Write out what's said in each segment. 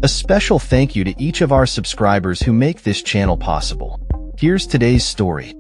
A special thank you to each of our subscribers who make this channel possible. Here's today's story.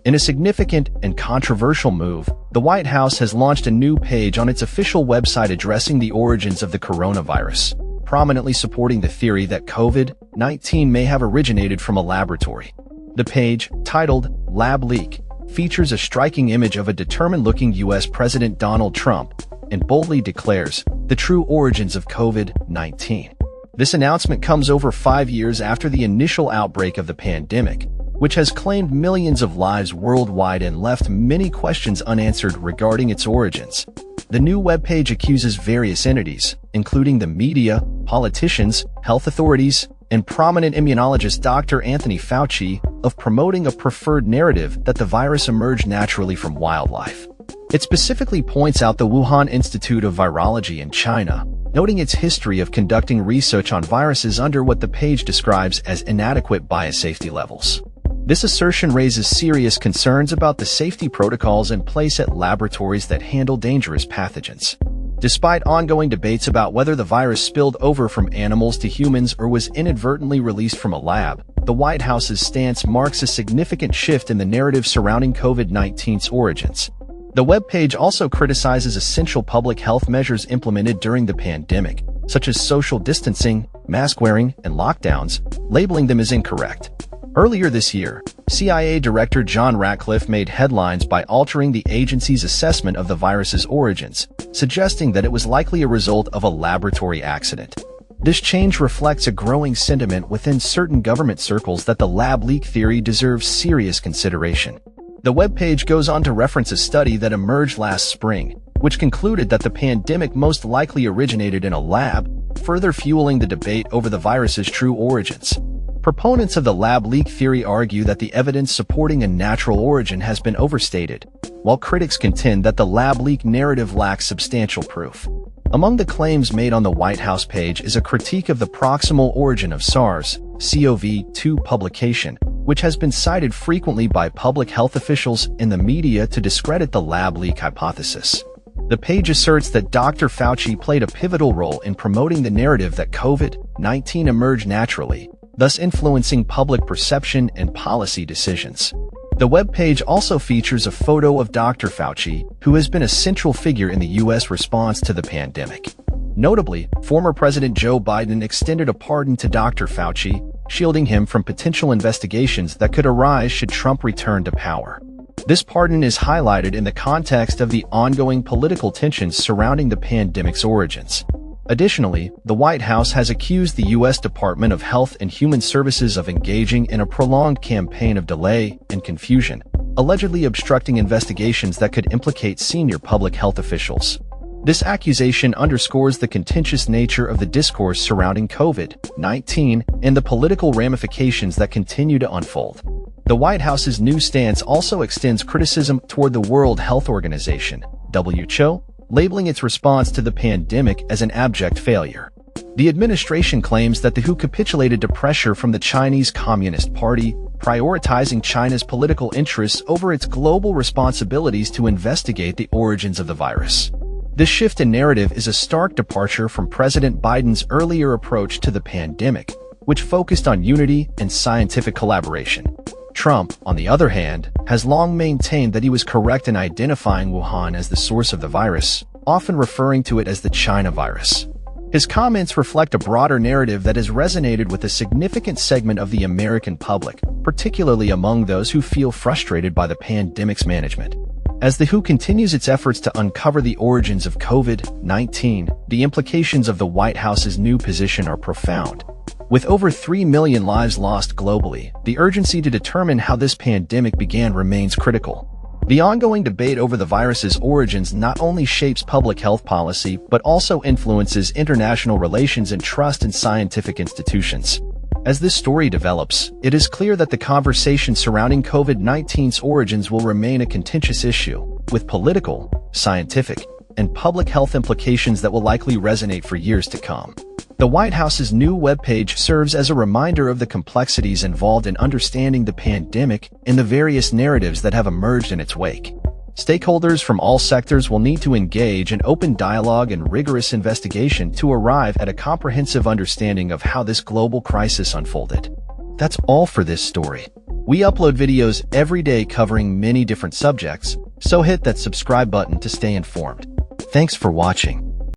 In a significant and controversial move, the White House has launched a new page on its official website addressing the origins of the coronavirus, prominently supporting the theory that COVID-19 may have originated from a laboratory. The page, titled Lab Leak, features a striking image of a determined-looking U.S. President Donald Trump and boldly declares the true origins of COVID-19. This announcement comes over 5 years after the initial outbreak of the pandemic, which has claimed millions of lives worldwide and left many questions unanswered regarding its origins. The new webpage accuses various entities, including the media, politicians, health authorities, and prominent immunologist Dr. Anthony Fauci, of promoting a preferred narrative that the virus emerged naturally from wildlife. It specifically points out the Wuhan Institute of Virology in China, noting its history of conducting research on viruses under what the page describes as inadequate biosafety levels. This assertion raises serious concerns about the safety protocols in place at laboratories that handle dangerous pathogens. Despite ongoing debates about whether the virus spilled over from animals to humans or was inadvertently released from a lab, the White House's stance marks a significant shift in the narrative surrounding COVID-19's origins. The webpage also criticizes essential public health measures implemented during the pandemic, such as social distancing, mask wearing, and lockdowns, labeling them as incorrect. Earlier this year, CIA Director John Ratcliffe made headlines by altering the agency's assessment of the virus's origins, suggesting that it was likely a result of a laboratory accident. This change reflects a growing sentiment within certain government circles that the lab leak theory deserves serious consideration. The webpage goes on to reference a study that emerged last spring, which concluded that the pandemic most likely originated in a lab, further fueling the debate over the virus's true origins. Proponents of the lab leak theory argue that the evidence supporting a natural origin has been overstated, while critics contend that the lab leak narrative lacks substantial proof. Among the claims made on the White House page is a critique of the proximal origin of SARS-CoV-2 publication, which has been cited frequently by public health officials in the media to discredit the lab leak hypothesis. The page asserts that Dr. Fauci played a pivotal role in promoting the narrative that COVID-19 emerged naturally, thus influencing public perception and policy decisions. The webpage also features a photo of Dr. Fauci, who has been a central figure in the U.S. response to the pandemic. Notably, former President Joe Biden extended a pardon to Dr. Fauci, shielding him from potential investigations that could arise should Trump return to power. This pardon is highlighted in the context of the ongoing political tensions surrounding the pandemic's origins. Additionally, the White House has accused the U.S. Department of Health and Human Services of engaging in a prolonged campaign of delay and confusion, allegedly obstructing investigations that could implicate senior public health officials. This accusation underscores the contentious nature of the discourse surrounding COVID-19 and the political ramifications that continue to unfold. The White House's new stance also extends criticism toward the World Health Organization, WHO, labeling its response to the pandemic as an abject failure. The administration claims that the WHO capitulated to pressure from the Chinese Communist Party, prioritizing China's political interests over its global responsibilities to investigate the origins of the virus. This shift in narrative is a stark departure from President Biden's earlier approach to the pandemic, which focused on unity and scientific collaboration. Trump, on the other hand, has long maintained that he was correct in identifying Wuhan as the source of the virus, often referring to it as the China virus. His comments reflect a broader narrative that has resonated with a significant segment of the American public, particularly among those who feel frustrated by the pandemic's management. As the WHO continues its efforts to uncover the origins of COVID-19, the implications of the White House's new position are profound. With over 3 million lives lost globally, the urgency to determine how this pandemic began remains critical. The ongoing debate over the virus's origins not only shapes public health policy but also influences international relations and trust in scientific institutions. As this story develops, it is clear that the conversation surrounding COVID-19's origins will remain a contentious issue, with political, scientific, and public health implications that will likely resonate for years to come. The White House's new webpage serves as a reminder of the complexities involved in understanding the pandemic and the various narratives that have emerged in its wake. Stakeholders from all sectors will need to engage in open dialogue and rigorous investigation to arrive at a comprehensive understanding of how this global crisis unfolded. That's all for this story. We upload videos every day covering many different subjects, so hit that subscribe button to stay informed. Thanks for watching.